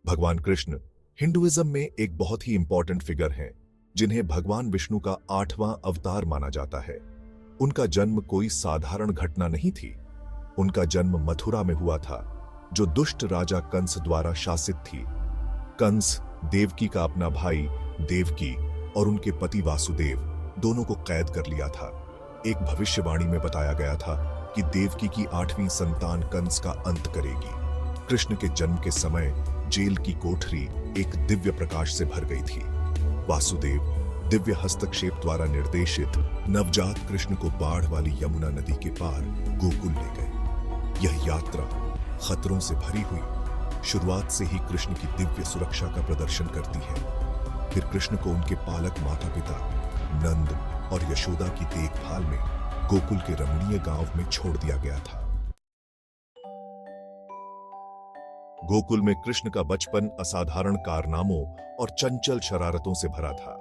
भगवान कृष्ण हिंदुइज्म में एक बहुत ही इंपॉर्टेंट फिगर हैं, जिन्हें भगवान विष्णु का 8वां अवतार माना जाता है। उनका जन्म कोई साधारण घटना नहीं थी। उनका जन्म मथुरा में हुआ था, जो दुष्ट राजा कंस द्वारा शासित थी। कंस देवकी का अपना भाई देवकी और उनके पति वासुदेव दोनों को कैद कर लिया था। एक भविष्यवाणी में बताया गया था कि देवकी की 8वीं संतान कंस का अंत करेगी। कृष्ण के जन्म के समय जेल की कोठरी एक दिव्य प्रकाश से भर गई थी। वासुदेव दिव्य हस्तक्षेप द्वारा निर्देशित नवजात कृष्ण को बाढ़ वाली यमुना नदी के पार गोकुल ले गए। यह यात्रा खतरों से भरी हुई शुरुआत से ही कृष्ण की दिव्य सुरक्षा का प्रदर्शन करती है। फिर कृष्ण को उनके पालक माता पिता नंद और यशोदा की देखभाल में गोकुल के रमणीय गांव में छोड़ दिया गया था। गोकुल में कृष्ण का बचपन असाधारण कारनामों और चंचल शरारतों से भरा था।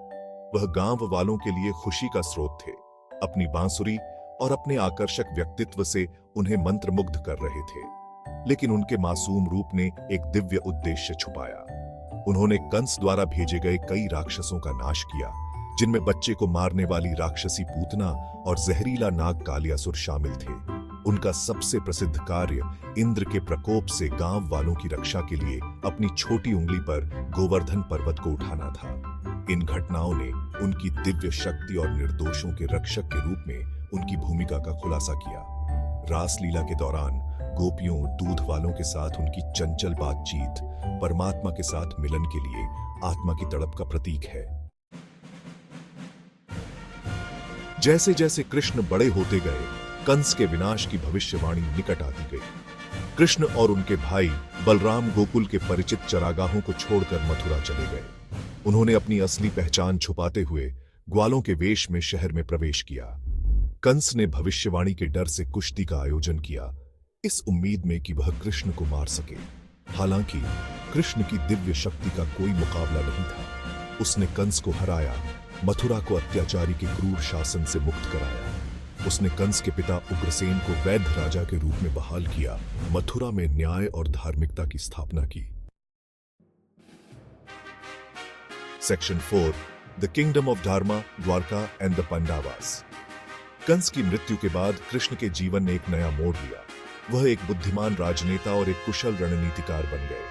वह गांव वालों के लिए खुशी का स्रोत थे। अपनी बांसुरी और अपने आकर्षक व्यक्तित्व से उन्हें मंत्रमुग्ध कर रहे थे। लेकिन उनके मासूम रूप ने एक दिव्य उद्देश्य छुपाया। उन्होंने कंस द्वारा भेजे गए कई राक्षसों का नाश किया, जिनमें बच्चे को मारने वाली राक्षसी पूतना और जहरीला नाग कालियासुर शामिल थे। उनका सबसे प्रसिद्ध कार्य इंद्र के प्रकोप से गांव वालों की रक्षा के लिए अपनी छोटी उंगली पर गोवर्धन पर्वत को उठाना था। इन घटनाओं ने उनकी दिव्य शक्ति और निर्दोषों के रक्षक के रूप में उनकी भूमिका का खुलासा किया। रासलीला के दौरान गोपियों दूध वालों के साथ उनकी चंचल बातचीत परमात्मा के साथ मिलन के लिए आत्मा की तड़प का प्रतीक है। जैसे जैसे कृष्ण बड़े होते गए, कंस के विनाश की भविष्यवाणी निकट आती गई। कृष्ण और उनके भाई बलराम गोकुल के परिचित चरागाहों को छोड़कर मथुरा चले गए। उन्होंने अपनी असली पहचान छुपाते हुए ग्वालों के वेश में शहर में प्रवेश किया। कंस ने भविष्यवाणी के डर से कुश्ती का आयोजन किया, इस उम्मीद में कि वह कृष्ण को मार सके। हालांकि कृष्ण की दिव्य शक्ति का कोई मुकाबला नहीं था। उसने कंस को हराया, मथुरा को अत्याचारी के क्रूर शासन से मुक्त कराया। उसने कंस के पिता उग्रसेन को वैध राजा के रूप में बहाल किया, मथुरा में न्याय और धार्मिकता की स्थापना की। Section 4 the kingdom of dharma, Dwarka and the Pandavas. Kansa की मृत्यु के बाद कृष्ण के जीवन ने एक नया मोड़ लिया। वह एक बुद्धिमान राजनेता और एक कुशल रणनीतिकार बन गए।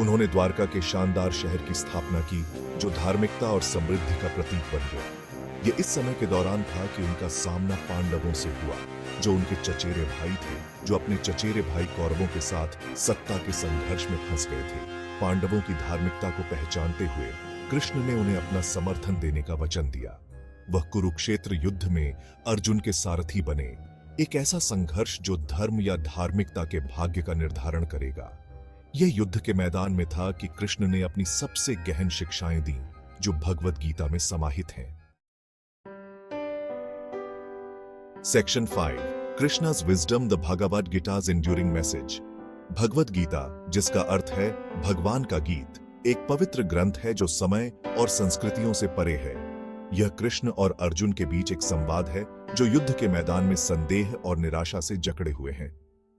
उन्होंने द्वारका के शानदार शहर की स्थापना की, जो धार्मिकता और समृद्धि का प्रतीक बन गया। यह इस समय के दौरान था कि उनका सामना पांडवों से हुआ, जो उनके चचेरे भाई थे, जो अपने चचेरे भाई कौरवों के साथ सत्ता के संघर्ष में फंस गए थे। पांडवों की धार्मिकता को पहचानते हुए कृष्ण ने उन्हें अपना समर्थन देने का वचन दिया। वह कुरुक्षेत्र युद्ध में अर्जुन के सारथी बने, एक ऐसा संघर्ष जो धर्म या धार्मिकता के भाग्य का निर्धारण करेगा। यह युद्ध के मैदान में था कि कृष्ण ने अपनी सबसे गहन शिक्षाएं दी, जो भगवद गीता में समाहित हैं। Section 5 Krishna's wisdom, the Bhagavad Gita's enduring message. Bhagavad Gita, जिसका अर्थ है भगवान का गीत, एक पवित्र ग्रंथ है जो समय और संस्कृतियों से परे है। यह कृष्ण और अर्जुन के बीच एक संवाद है जो युद्ध के मैदान में संदेह और निराशा से जकड़े हुए हैं।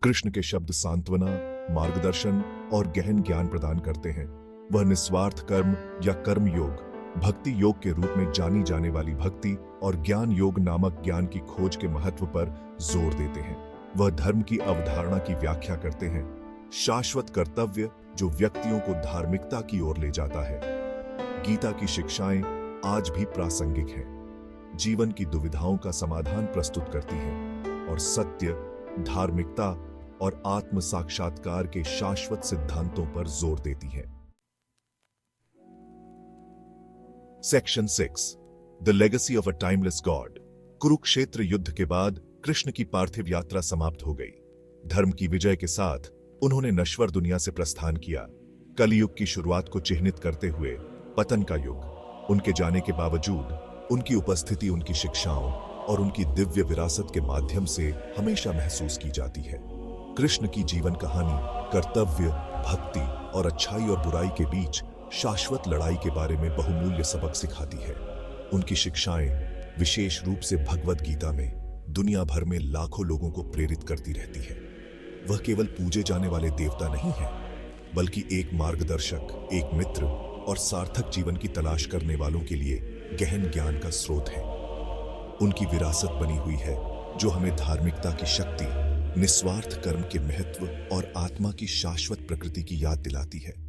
कृष्ण के शब्द सांत्वना, मार्गदर्शन और गहन ज्ञान प्रदान करते हैं। वह निस्वार्थ कर्म या कर्म योग, भक्ति योग के रूप में जानी जाने वाली भक्ति और ज्ञान योग नामक ज्ञान की खोज के महत्व पर जोर देते हैं। वह धर्म की अवधारणा की व्याख्या करते हैं, शाश्वत कर्तव्य जो व्यक्तियों को धार्मिकता की ओर ले जाता है। गीता की शिक्षाएं आज भी प्रासंगिक हैं, जीवन की दुविधाओं का समाधान प्रस्तुत करती हैं और सत्य, धार्मिकता और आत्म साक्षात्कार के शाश्वत सिद्धांतों पर जोर देती हैं। Section 6 the legacy of a timeless God. Kurukshetra युद्ध के बाद कृष्ण की पार्थिव यात्रा समाप्त हो गई। धर्म की विजय के साथ उन्होंने नश्वर दुनिया से प्रस्थान किया। कलयुग की शुरुआत को चिह्नित करते हुए पतन का युग। उनके जाने के बावजूद उनकी उपस्थिति उनकी शिक्षाओं और उनकी दिव्य विरासत के माध्यम से हमेशा महसूस की जाती है। कृष्ण की जीवन कहानी कर्तव्य, भक्ति और अच्छाई और बुराई के बीच शाश्वत लड़ाई के बारे में बहुमूल्य सबक सिखाती है। उनकी शिक्षाएं विशेष रूप से भगवद गीता में दुनिया भर में लाखों लोगों को प्रेरित करती रहती है। वह केवल पूजे जाने वाले देवता नहीं है, बल्कि एक मार्गदर्शक, एक मित्र और सार्थक जीवन की तलाश करने वालों के लिए गहन ज्ञान का स्रोत है। उनकी विरासत बनी हुई है जो हमें धार्मिकता की शक्ति, निस्वार्थ कर्म के महत्व और आत्मा की शाश्वत प्रकृति की याद दिलाती है।